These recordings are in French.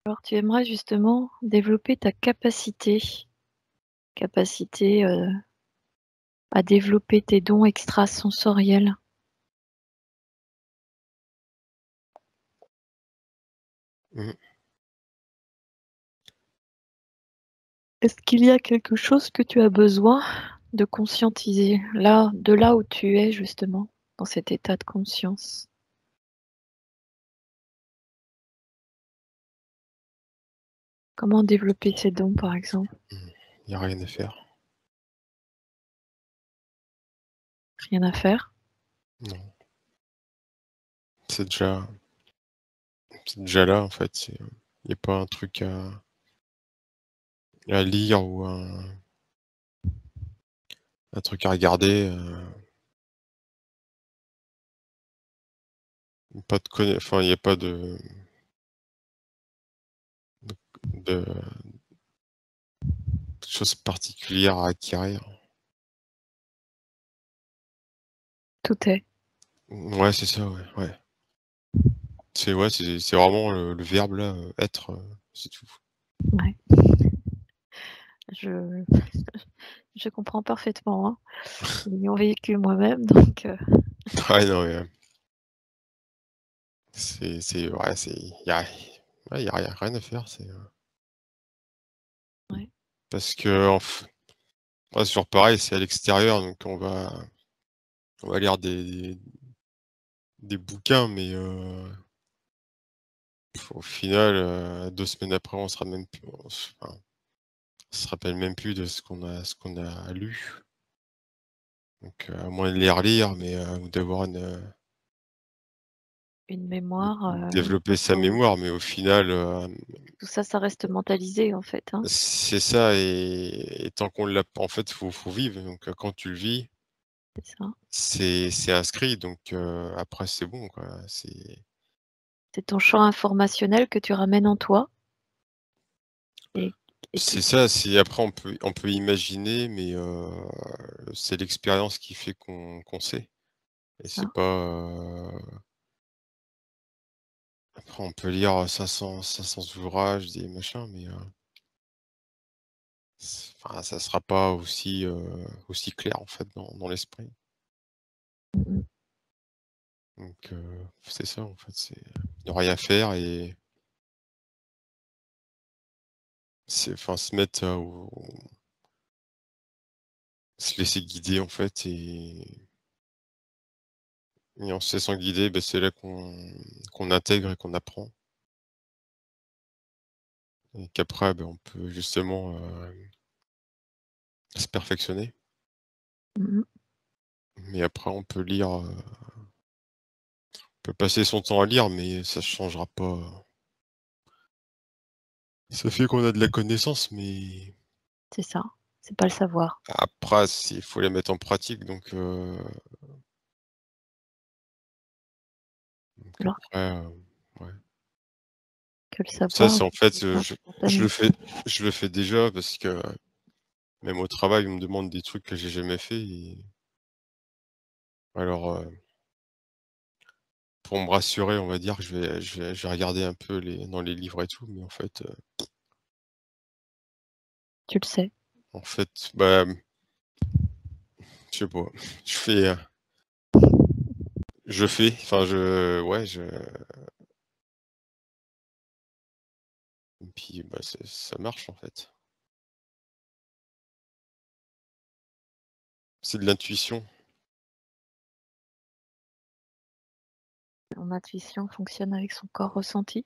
Alors tu aimerais justement développer ta capacité, à développer tes dons extrasensoriels. Mmh. Est-ce qu'il y a quelque chose que tu as besoin de conscientiser, de là où tu es justement, dans cet état de conscience? Comment développer ces dons, par exemple? Il y a rien à faire. Rien à faire? Non, c'est déjà là, en fait. Il y a pas un truc à lire ou un truc à regarder, pas de enfin, il y a pas de choses particulières à acquérir. Tout est. Ouais, c'est ça, ouais, ouais. C'est vraiment le verbe là, être, c'est tout. Ouais. Je je comprends parfaitement, hein. L'ayant vécu moi-même, donc Ouais, non, mais, c'est ouais, il y a rien à faire, ouais. parce que ouais, c'est toujours pareil, c'est à l'extérieur, donc on va lire des bouquins, mais au final, 2 semaines après, on se rappelle même plus de ce qu'on a lu. Donc à moins de les relire, mais ou d'avoir Une mémoire, développer sa mémoire, mais au final, tout ça, ça reste mentalisé, en fait, hein. c'est ça et tant qu'on l'a pas en fait, faut vivre, donc quand tu le vis, C'est ça. c'est inscrit, donc après c'est bon, quoi. C'est ton champ informationnel que tu ramènes en toi et qui C'est ça, si après on peut imaginer, mais c'est l'expérience qui fait qu'on sait et ça. c'est pas, après on peut lire 500 ouvrages, des machins, mais enfin ça sera pas aussi clair en fait dans l'esprit. Mmh mh. Donc c'est ça en fait, c'est ne rien faire et c'est enfin se mettre, se laisser guider en fait et en se laissant guider, bah, c'est là qu'on intègre et qu'on apprend et qu'après, bah, on peut justement, se perfectionner. Mmh mh. Mais après on peut passer son temps à lire, mais ça changera pas, ça fait qu'on a de la connaissance, mais C'est ça, c'est pas le savoir. après il faut les mettre en pratique donc Alors après, ouais. que le Ça, savoir, c'est en fait, c'est je le instantané. fais déjà parce que même au travail, on me demande des trucs que j'ai jamais fait et alors, pour me rassurer, on va dire que je vais regarder un peu dans les livres et tout, mais Tu le sais. bah, je sais pas, je fais, enfin ouais, et puis, bah, ça marche en fait. C'est de l'intuition. Ton intuition fonctionne avec son corps ressenti.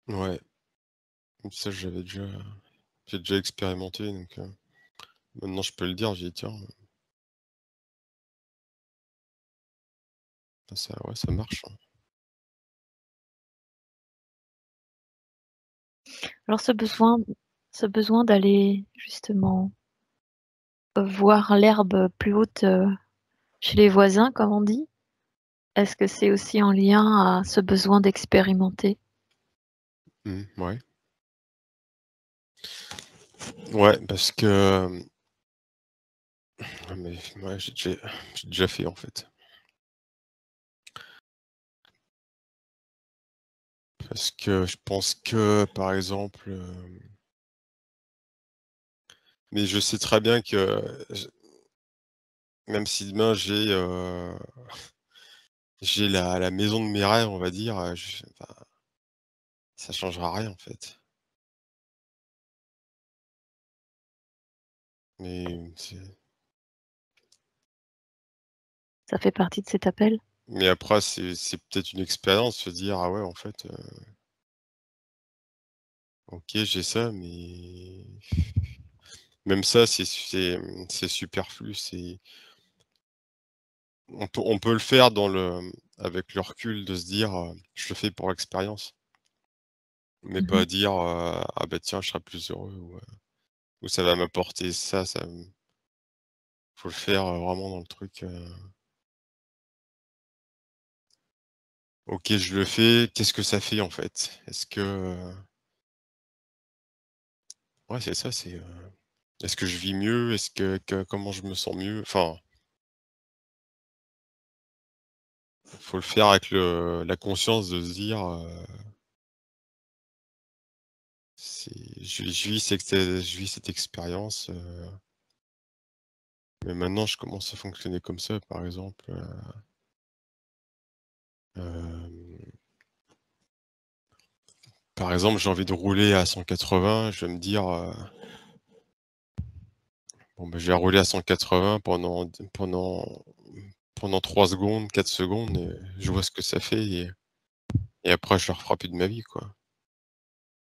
Ouais, ça j'ai déjà expérimenté donc maintenant je peux le dire, j'ai dit: «Tiens, bah, ça ouais, ça marche, hein». Alors ce besoin d'aller justement, voir l'herbe plus haute, chez les voisins, comme on dit, est-ce que c'est aussi en lien à ce besoin d'expérimenter? Ouais. Ouais, parce que, mais ouais, j'ai déjà fait, en fait. Parce que je pense que, par exemple, mais je sais très bien que j même si demain j'ai la maison de mes rêves, on va dire, enfin, ça changera rien, en fait. Mais Ça fait partie de cet appel? après c'est peut-être une expérience, se dire: «Ah ouais, en fait, OK, j'ai ça, mais même ça, c'est superflu». On peut le faire avec le recul de se dire, «Je le fais pour l'expérience», mais Mmh mh. pas dire, «Ah bah tiens, je serai plus heureux» ou «Ça va m'apporter ça, faut le faire, vraiment dans le truc, OK, je le fais, qu'est-ce que ça fait en fait? Est-ce que, ouais, c'est ça, est-ce que je vis mieux? Est-ce que comment je me sens mieux? Enfin, faut le faire avec la conscience de se dire, je vis cette expérience, mais maintenant je commence à fonctionner comme ça, par exemple, hem, par exemple, j'ai envie de rouler à 180, je vais me dire, «Bon, bah, je vais rouler à 180 pendant 3 secondes, 4 secondes et je vois ce que ça fait et après je le referai plus de ma vie, quoi».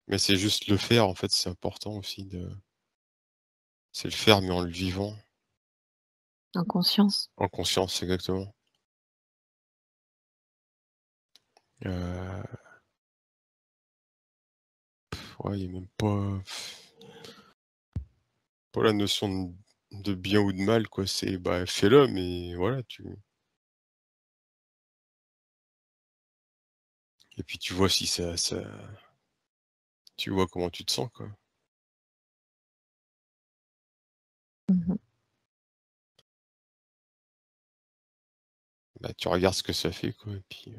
Mais c'est juste le faire, en fait, c'est important aussi c'est le faire, mais en le vivant, En conscience. en conscience, exactement. Heu, ouais, il y a même pas la notion de bien ou de mal, quoi. C'est, bah, fais-le, mais voilà, et puis tu vois si tu vois comment tu te sens, quoi. Mmh mh. Bah, tu regardes ce que ça fait, quoi, et puis,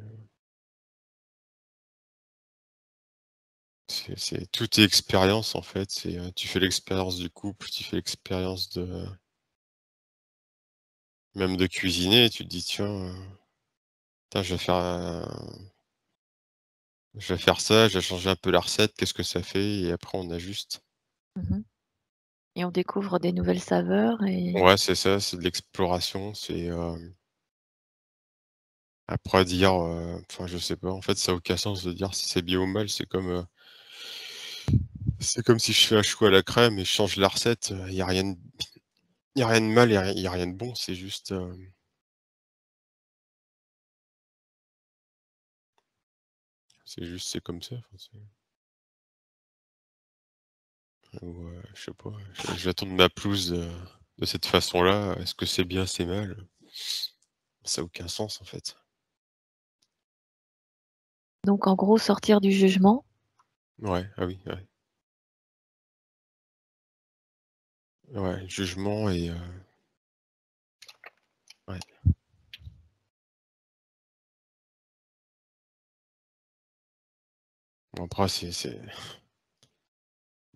tout est expérience, en fait. Tu fais l'expérience du couple, tu fais l'expérience même de cuisiner, tu te dis: «Tiens, tiens, je vais faire ça, je vais changer un peu la recette, qu'est-ce que ça fait?» Et après on ajuste. Mmh mh. Et on découvre des nouvelles saveurs et Ouais, c'est ça, c'est de l'exploration, après dire, enfin je sais pas, en fait ça a aucun sens de dire si c'est bien ou mal, c'est comme si je fais un chou à la crème et je change la recette, il y a rien de mal et il y a rien de bon, c'est juste, c'est comme ça, enfin ou, je sais pas, j'attends de ma pelouse, de cette façon-là, est-ce que c'est bien, c'est mal? Ça a aucun sens en fait. donc en gros sortir du jugement. Ouais, ah oui, ouais. Ouais, jugement et ouais. Bon après c'est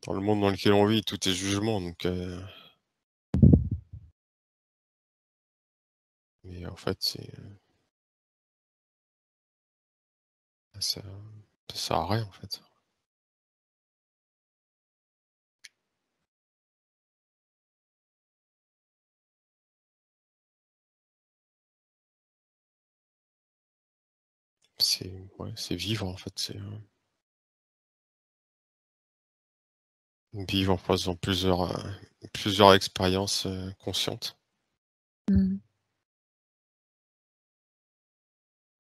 dans le monde dans lequel on vit, tout est jugement donc mais en fait ça ça sert à rien en fait. Ouais, c'est vivre en fait, vivre en faisant plusieurs expériences, conscientes. Mmh.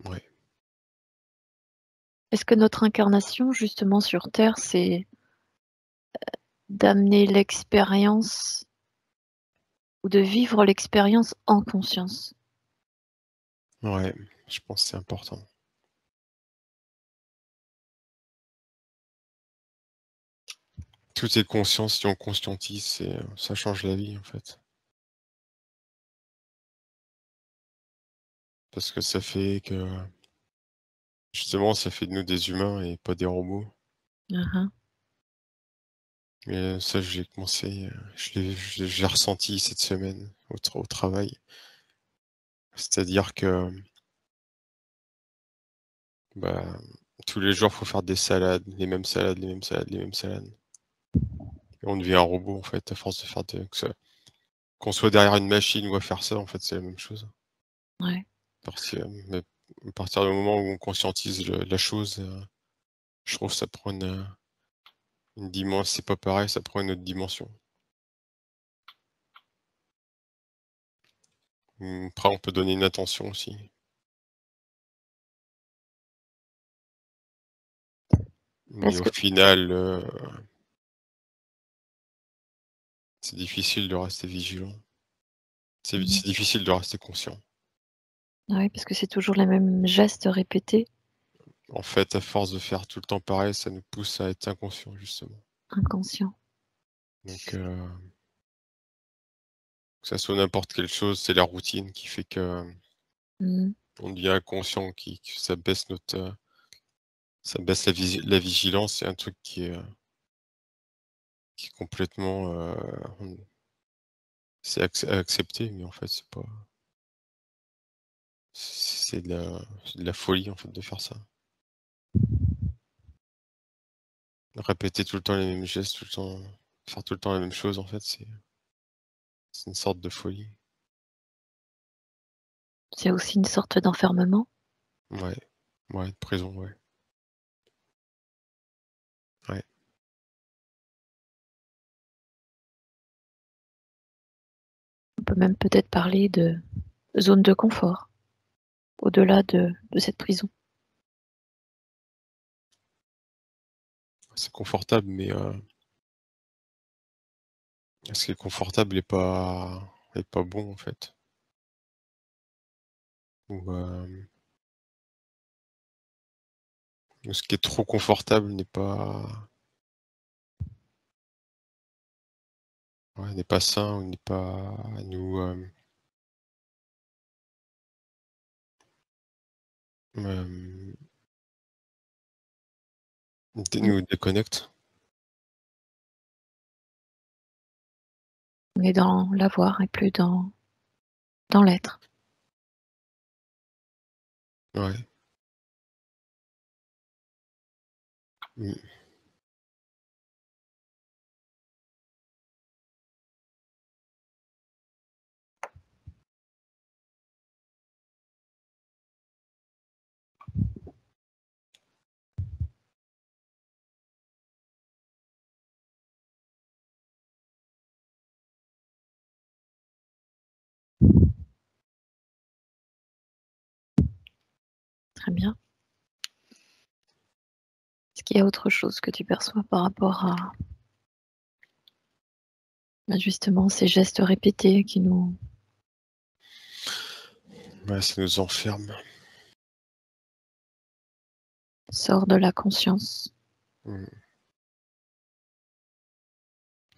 Ouais, Est-ce que notre incarnation justement sur terre, c'est d'amener l'expérience ou de vivre l'expérience en conscience? ouais, je pense que c'est important. Tout est conscience, si on conscientise, ça change la vie en fait. Parce que ça fait que Justement, ça fait de nous des humains et pas des robots. Mmh. Et ça, j'ai commencé, je l'ai ressenti cette semaine au travail. C'est-à-dire que, bah, tous les jours, faut faire des salades, les mêmes salades, les mêmes salades, les mêmes salades. Et on devient un robot, en fait, à force de faire qu'on soit derrière une machine ou à faire ça, en fait, c'est la même chose. Ouais. Mais à partir du moment où on conscientise la chose, je trouve que ça prend une dimension, c'est pas pareil, ça prend une autre dimension. Après, on peut donner une attention aussi. Mais Parce au que final, c'est difficile de rester vigilant. mmh C'est difficile de rester conscient. Ouais, parce que c'est toujours les mêmes gestes répétés, En fait, à force de faire tout le temps pareil, ça nous pousse à être inconscient, justement. inconscients. Donc, que ça soit n'importe quelle chose, c'est la routine qui fait que Mmh. on devient inconscient, que ça baisse la vigilance. C'est un truc qui est complètement, c'est accepté, mais en fait, c'est de la folie, en fait, de faire ça. Répéter tout le temps les mêmes gestes, tout le temps faire tout le temps la même chose, en fait, c'est une sorte de folie. C'est aussi une sorte d'enfermement. Ouais, ouais, de prison, ouais, ouais. On peut même peut-être parler de zone de confort, au-delà de cette prison. C'est confortable, mais ce qui est confortable est pas bon, en fait. Ou, ou ce qui est trop confortable n'est pas sain ou n'est pas nous, hem, Mmh. nous déconnecte. On est dans l'avoir et plus dans l'être. Ouais. Mmh. Très bien. Est-ce qu'il y a autre chose que tu perçois par rapport à justement ces gestes répétés qui nous Ouais, ça nous enferme. sortent de la conscience? Mmh.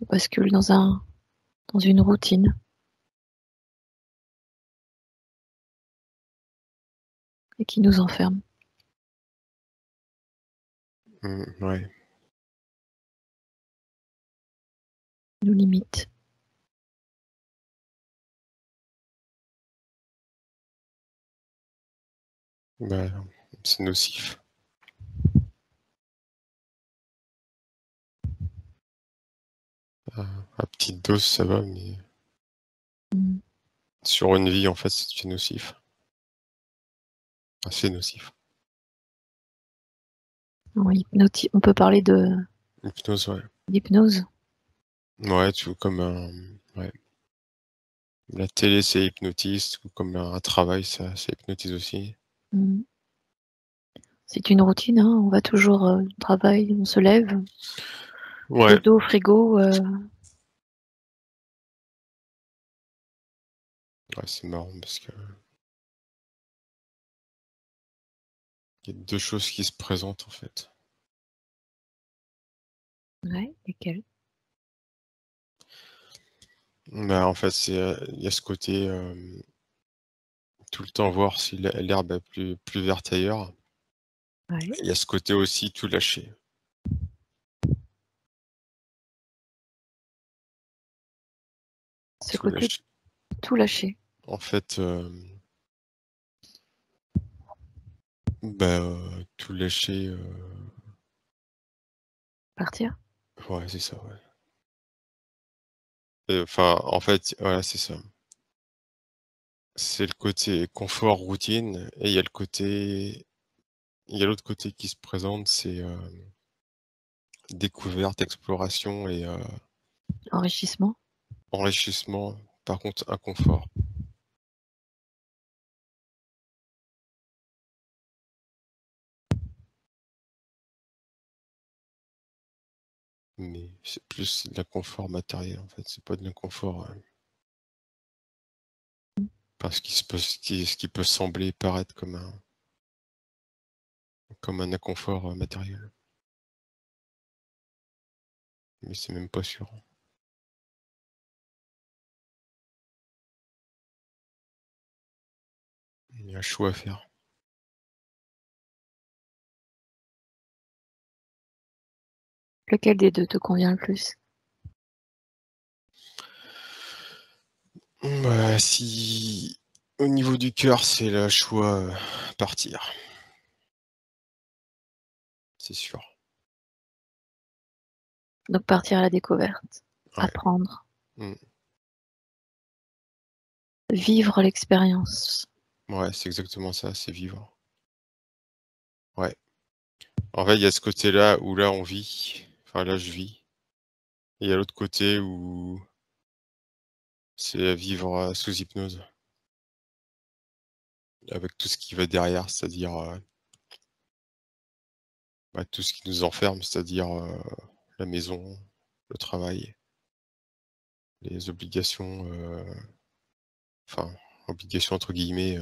On bascule dans une routine et qui nous enferme, Ouais. nous limite. Bah, c'est nocif. À petite dose, ça va, mais Mmh. sur une vie, en fait, c'est nocif. Assez nocif. On peut parler de L'hypnose, ouais. d'hypnose? Ouais, tu vois, ouais. La télé, c'est hypnotiste, ou comme un travail, ça hypnotise aussi. Mmh. C'est une routine, hein, on va toujours, au travail, on se lève, Ouais, dodo, frigo, ouais, c'est marrant parce que il y a 2 choses qui se présentent, en fait. ouais, lesquels? Bah, en fait, il y a ce côté, tout le temps voir si l'herbe est plus verte ailleurs, Ouais. Il y a ce côté aussi tout lâcher. Ce Tout côté lâcher. tout lâcher. En fait, bah, tout lâcher, Partir? ouais, c'est ça, ouais. Enfin, en fait, voilà, c'est ça. C'est le côté confort, routine et il y a l'autre côté qui se présente, c'est, découverte, exploration et Enrichissement? enrichissement, par contre inconfort. Mais c'est plus de l'inconfort matériel, en fait, c'est pas de l'inconfort, parce qu'il se peut ce qui peut sembler paraître comme un inconfort, matériel. Mais c'est même pas sûr. Il y a un choix à faire. Lequel des 2 te convient le plus? Bah, si au niveau du cœur, c'est le choix, partir, c'est sûr. Donc partir à la découverte, Ouais, apprendre, mmh, vivre l'expérience. ouais, c'est exactement ça, c'est vivre. Ouais. En fait, il y a ce côté-là où là, on vit, enfin là, je vis et il y a l'autre côté où c'est vivre, sous hypnose, avec tout ce qui va derrière, c'est-à-dire, bah, tout ce qui nous enferme, c'est-à-dire, la maison, le travail, les obligations, enfin, «obligations» entre guillemets,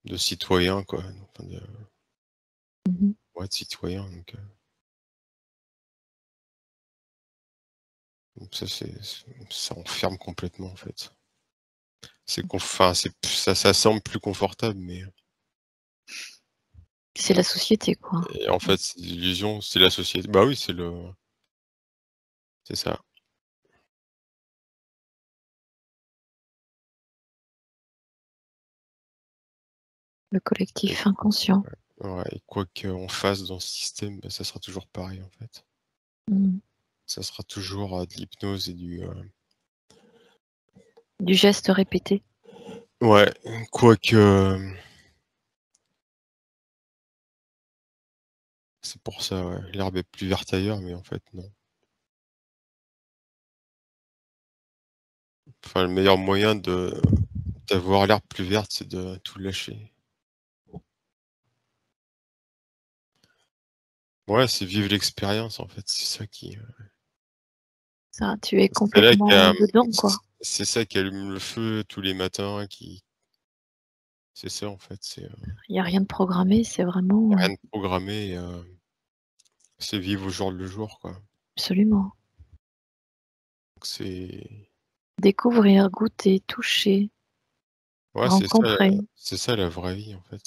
de citoyen quoi, enfin de Mmh. ouais, de citoyen donc ça enferme complètement en fait. Enfin, ça semble plus confortable mais C'est la société, quoi. et en fait, c'est l'illusion, c'est la société. Bah oui, c'est ça. Le Et collectif inconscient. ouais et quoi qu'on fasse dans ce système, bah, ça sera toujours pareil en fait. Mmh. Ça sera toujours, de l'hypnose et Du geste répété. ouais, quoique, c'est pour ça, ouais, l'herbe est plus verte ailleurs, mais en fait non. Enfin, le meilleur moyen d'avoir l'herbe plus verte, c'est de tout lâcher. Ouais, c'est vivre l'expérience en fait, c'est ça Ça, tu es c'est là qu'il y complètement a, dedans, quoi. c'est ça qui allume le feu tous les matins, qui c'est ça en fait, Il y a rien de programmé, c'est vraiment, rien de programmé, c'est vivre au jour le jour quoi. absolument. Donc c'est Découvrir, goûter, toucher, ouais, rencontrer c'est ça la vraie vie en fait,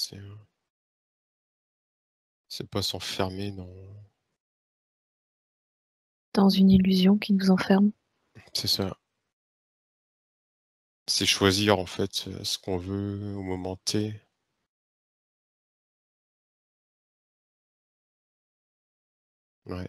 c'est pas s'enfermer dans dans une illusion qui nous enferme. c'est ça. C'est choisir en fait, ce qu'on veut au moment T. Ouais.